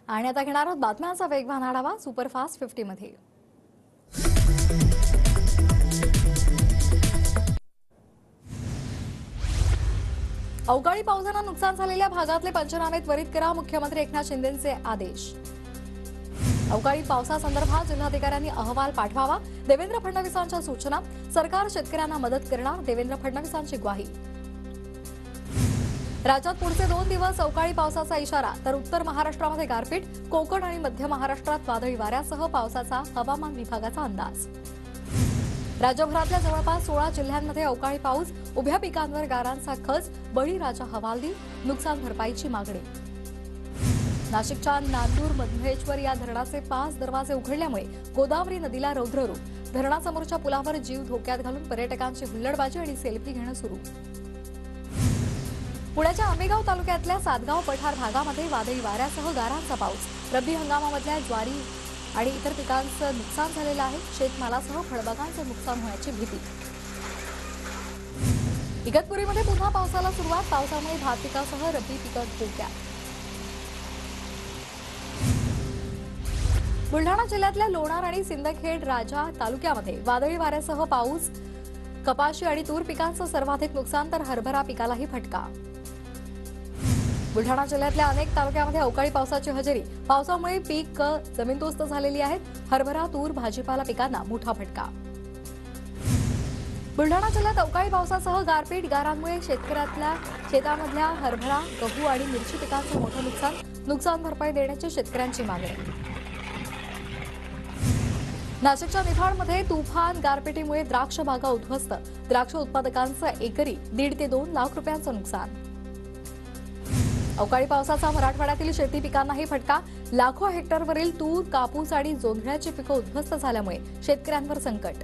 आणि आता घेणार आहोत बातम्यांचा वेगवान आढावा सुपरफास्ट 50 मध्ये। अवकाळी पावसानं नुकसान झालेल्या भागातले पंचनामे त्वरित करा, मुख्यमंत्री एकनाथ शिंदेंचे आदेश। अवकाळी पावसासंदर्भात जिल्हाधिकाऱ्यांनी अहवाल पाठवावा, देवेंद्र फडणवीसांच्या सूचना। सरकार शेतकऱ्यांना मदत करणार, देवेंद्र फडणवीसांची ग्वाही। राज्यात पुढचे 2 दिवस अवकाळी पावसाचा इशारा, तर उत्तर महाराष्ट्रामध्ये गारपीट, कोकण आणि मध्य महाराष्ट्रात वादळी वाऱ्यासह पावसाचा हवामान विभागाचा अंदाज। राज्यभरातल्या जवळपास 16 जिल्ह्यांमध्ये अवकाळी पाऊस, उभ्या पिकांवर गारांचा खच, बळीराजा हवालदिल, नुकसान भरपाईची मागणी। नाशिकच्या नांदूर मधमेश्वर या धरणाचे 5 दरवाजे उघडल्यामुळे गोदावरी नदीला रौद्ररूप, धरणासमोरच्या पुलावर जीव धोक्यात घालून पर्यटकांची हुल्लडबाजी आणि सेल्फी घेणं सुरू। पुण्याच्या आंबेगाव तालुक्यातल्या सातगाव पठार भागामध्ये वादळी वाऱ्यासह गारांचा पाऊस, रब्बी हंगामामधल्या ज्वारी आणि इतर पिकांचं नुकसान झालेलं आहे, शेतमालासह फळबागांचं नुकसान होण्याची भीती। इगतपुरीमध्ये पुन्हा पावसाला सुरुवात, पावसामुळे भात पिकासह रब्बी पिकं धोक्यात। बुलढाणा जिल्ह्यातल्या लोणार आणि सिंदखेड राजा तालुक्यामध्ये वादळी वाऱ्यासह पाऊस, कपाशी आणि तूर पिकांचं सर्वाधिक नुकसान, तर हरभरा पिकालाही फटका। बुलढाणा जिल्ह्यातल्या अनेक तालुक्यामध्ये अवकाळी पावसाची हजेरी, पावसामुळे पीक जमीनदोस्त झालेली आहेत, हरभरा, तूर, भाजीपाला पिकांना मोठा फटका। बुलढाणा जिल्ह्यात अवकाळी पावसासह गारपीट, गारांमुळे शेतामधल्या हरभरा, गहू आणि मिरची पिकांचं मोठं नुकसान भरपाई देण्याची शेतकऱ्यांची मागणी। नाशिकच्या निफाडमध्ये तुफान गारपिटीमुळे द्राक्ष बागा उद्ध्वस्त, द्राक्ष उत्पादकांचं एकरी 1.5 ते 2 लाख रुपयांचं नुकसान। अवकाळी पावसाचा मराठवाड्यातील शेती पिकांनाही फटका, लाखो हेक्टरवरील तूर, कापूस आणि जोंधळ्याची पिकं उद्ध्वस्त झाल्यामुळे शेतकऱ्यांवर संकट।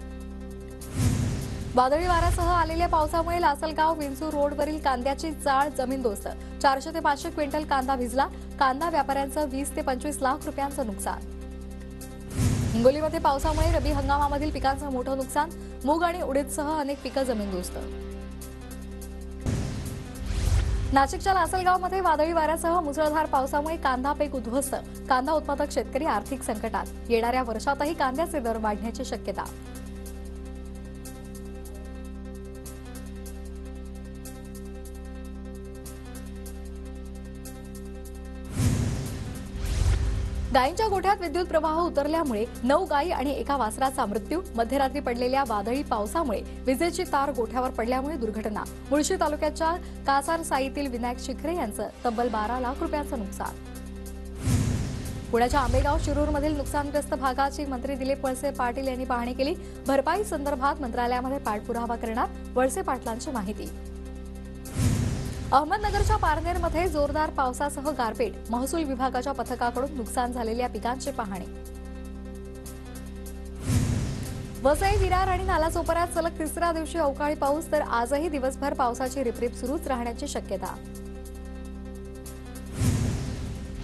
वादळी वाऱ्यासह आलेल्या पावसामुळे लासलगाव विंचूर रोडवरील कांद्याची चाळ जमीनदोस्त, 400 ते 500 क्विंटल कांदा भिजला, कांदा व्यापाऱ्यांचं 20 ते 25 लाख रुपयांचं नुकसान। हिंगोलीमध्ये पावसामुळे रब्बी हंगामामधील पिकांचं मोठं नुकसान, मूग आणि उडीदसह अनेक पिकं जमीनदोस्त। नाशिकच्या लासलगावमध्ये वादळी वाऱ्यासह मुसळधार पावसामुळे कांदा पीक उद्ध्वस्त, कांदा उत्पादक शेतकरी आर्थिक संकटात, येणाऱ्या वर्षातही कांद्याचे दर वाढण्याची शक्यता। गायींच्या गोठ्यात विद्युत प्रवाह उतरल्यामुळे 9 गायी आणि एका वासराचा मृत्यू, मध्यरात्री पडलेल्या वादळी पावसामुळे विजेची तार गोठ्यावर पडल्यामुळे दुर्घटना। मुळशी तालुक्याच्या कासारसाईतील विनायक शिखरे यांचं तब्बल 12 लाख रुपयांचं नुकसान। पुण्याच्या आंबेगाव शिरूरमधील नुकसानग्रस्त भागाची मंत्री दिलीप वळसे पाटील यांनी पाहणी केली, भरपाई संदर्भात मंत्रालयामध्ये पाठपुरावा करणार, वळसे पाटलांची माहिती। अहमदनगरच्या पारनेरमध्ये जोरदार पावसासह गारपीट, महसूल विभागाच्या पथकाकडून नुकसान झालेल्या पिकांची पाहणी। वसई, विरार आणि नालासोपाऱ्यात सलग 3ऱ्या दिवशी अवकाळी पाऊस, तर आजही दिवसभर पावसाची रिपरिप सुरूच राहण्याची शक्यता।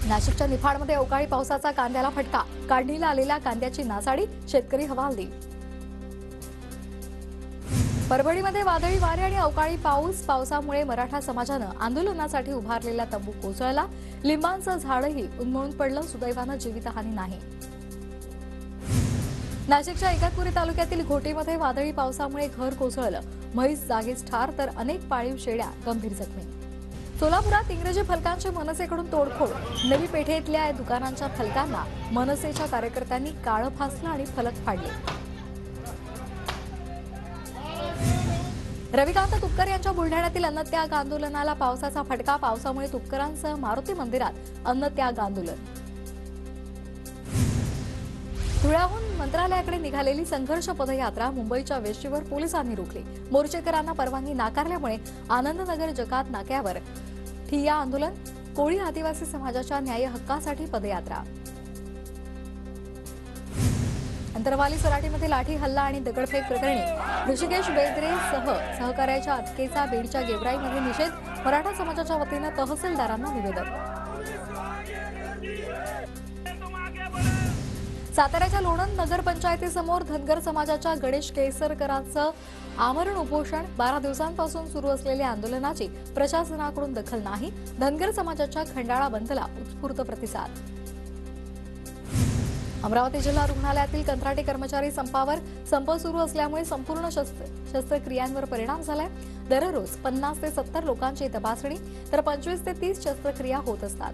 नाशिकच्या निफाडमध्ये अवकाळी पावसाचा कांद्याला फटका, काढणीला आलेल्या कांद्याची नासाडी, शेतकरी हवालदिल। परभणीमध्ये वादळी वारे आणि अवकाळी पावसामुळे मराठा समाजानं आंदोलनासाठी उभारलेला तंबू कोसळला, लिंबांचं झाडही उन्मळून पडलं, सुदैवानं जीवितहानी नाही। नाशिकच्या इगतपुरी तालुक्यातील घोटीमध्ये वादळी पावसामुळे घर कोसळलं, म्हैस जागीच ठार, तर अनेक पाळीव शेळ्या गंभीर जखमी। सोलापुरात इंग्रजी फलकांची मनसेकडून तोडफोड, नवी पेठेतल्या दुकानांच्या फलकांना मनसेच्या कार्यकर्त्यांनी काळं फासलं आणि फलक फाडले। रविकांत तुपकर यांच्या बुलढाण्यातील अन्नत्याग आंदोलनाला पावसाचा फटका, पावसामुळे तुपकरांसह मारुती मंदिरात अन्नत्याग आंदोलन। धुळ्याहून मंत्रालयाकडे निघालेली संघर्ष पदयात्रा मुंबईच्या वेशीवर पोलिसांनी रोखली, मोर्चेकरांना परवानगी नाकारल्यामुळे आनंदनगर जकात नाक्यावर ठिय्या आंदोलन, कोळी आदिवासी समाजाच्या न्याय हक्कासाठी पदयात्रा। अंतरवाली सराटीमध्ये लाठी हल्ला आणि दगडफेक प्रकरणी ऋषिकेश बेदरेसह सहकार्याच्या अटकेचा बीडच्या गेवराईमध्ये निषेध, मराठा समाजाच्या वतीनं तहसीलदारांना निवेदन। साताऱ्याच्या लोणंद नगरपंचायतीसमोर धनगर समाजाच्या गणेश केसरकरांचं आमरण उपोषण, 12 दिवसांपासून सुरू असलेल्या आंदोलनाची प्रशासनाकडून दखल नाही, धनगर समाजाच्या खंडाळा बंदला उत्स्फूर्त प्रतिसाद। अमरावती जिल्हा रुग्णालयातील कंत्राटी कर्मचारी संपावर. संप सुरू असल्यामुळे संपूर्ण शस्त्रक्रियांवर परिणाम झालाय. दररोज 50 ते 70 लोकांची तपासणी तर 25 ते 30 शस्त्रक्रिया होत असतात.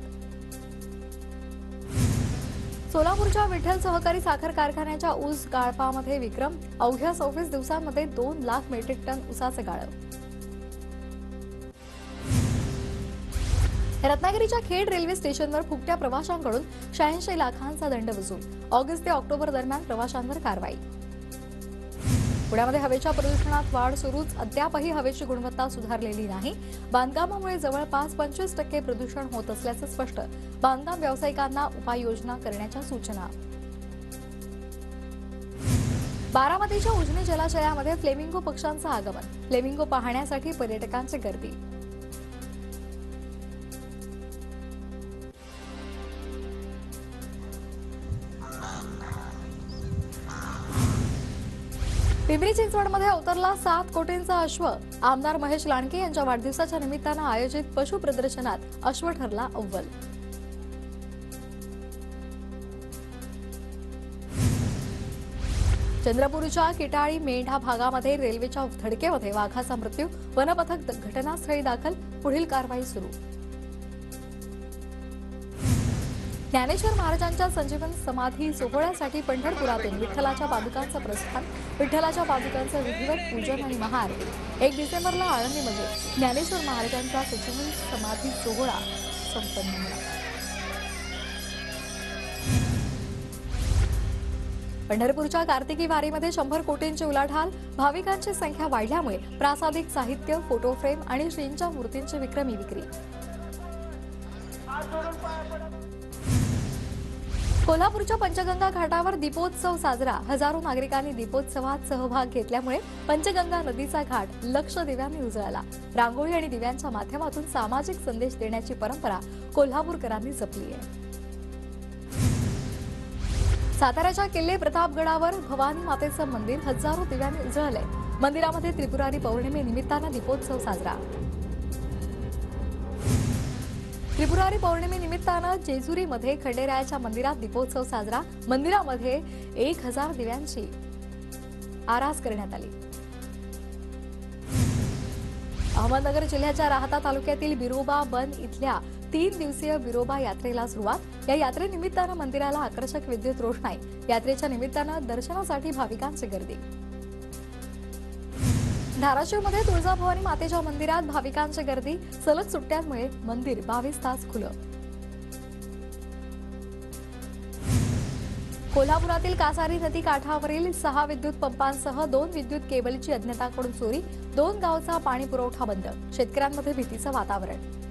सोलापूरच्या विठ्ठल सहकारी साखर कारखान्याच्या ऊस गाळपामध्ये विक्रम. अवघ्या 26 दिवसांमध्ये 2 लाख मेट्रिक टन ऊसाचे गाळप. रत्नागिरीच्या खेड रेल्वे स्टेशनवर फुकट्या प्रवाशांकडून 86 लाखांचा दंड वसूल. ऑगस्ट ते ऑक्टोबर दरम्यान प्रवाशांवर कारवाई. पुण्यामध्ये हवेच्या प्रदूषणात वाढ सुरूच. अद्यापही हवेची गुणवत्ता सुधारलेली नाही. बांधकामामुळे जवळपास 25% प्रदूषण होत असल्याचं स्पष्ट. बांधकाम व्यावसायिकांना उपाययोजना करण्याच्या सूचना. बारामतीच्या उजनी जलाशयामध्ये फ्लेमिंगो पक्ष्यांचं आगमन. फ्लेमिंगो पाहण्यासाठी पर्यटकांची गर्दी. पिंपरी चिंचवडमध्ये अवतरला 7 कोटींचा अश्व. आमदार महेश लांडके यांच्या वाढदिवसाच्या निमित्तानं आयोजित पशु प्रदर्शनात अश्व ठरला अव्वल. चंद्रपूरच्या किटाळी मेंढा भागामध्ये रेल्वेच्या धडकेमध्ये वाघाचा मृत्यू. वनपथक घटनास्थळी दाखल. पुढील कारवाई सुरू. ज्ञानेश्वर महाराजांच्या संजीवन समाधी सोहळ्यासाठी पंढरपुरातून विठ्ठलाच्या पादुकांचं प्रस्थान. विठ्ठलाच्या पादुकांचं विधिवत पूजन आणि महाआरती. 1 डिसेंबरला आळंदीमध्ये ज्ञानेश्वर महाराजांचा संजीवन समाधी सोहळा संपन्न झाला. पंढरपूरच्या कार्तिकी वारीमध्ये 100 कोटींची उलाढाल. भाविकांची संख्या वाढल्यामुळे प्रासादिक साहित्य, फोटो फ्रेम आणि श्रींच्या मूर्तींची विक्रमी विक्री. कोल्हापूरच्या पंचगंगा घाटावर दीपोत्सव साजरा. हजारो नागरिकांनी दीपोत्सवात सहभाग घेतल्यामुळे पंचगंगा नदीचा घाट लक्ष दिव्यांनी उजळला. रांगोळी आणि दिव्यांच्या माध्यमातून सामाजिक संदेश देण्याची परंपरा कोल्हापूरकरांनी जपली आहे. साताऱ्याच्या किल्ले प्रतापगडावर भवानी मातेचं मंदिर हजारो दिव्यांनी उजळलंय. मंदिरामध्ये त्रिपुरारी पौर्णिमेनिमित्तानं दीपोत्सव साजरा. त्रिपुरारी पौर्णिमेनिमित्तानं जेजुरीमध्ये खंडेरायाच्या मंदिरात दीपोत्सव साजरा. मंदिरामध्ये 1000 दिव्यांची आरास करण्यात आली. अहमदनगर जिल्ह्याच्या राहाता तालुक्यातील बिरोबा बन इथल्या 3 दिवसीय बिरोबा यात्रेला सुरुवात. या यात्रेनिमित्तानं मंदिराला आकर्षक विद्युत रोषणाई. यात्रेच्या निमित्तानं दर्शनासाठी भाविकांची गर्दी. धाराशिवमध्ये तुळजाभवानी मातेच्या मंदिरात भाविकांची गर्दी. सलग सुट्ट्यांमुळे मंदिर 22 तास खुलं. कोल्हापुरातील कासारी नदी काठावरील 6 विद्युत पंपांसह 2 विद्युत केबलची अज्ञाताकडून चोरी. 2 गावचा पाणी पुरवठा बंद. शेतकऱ्यांमध्ये भीतीचं वातावरण.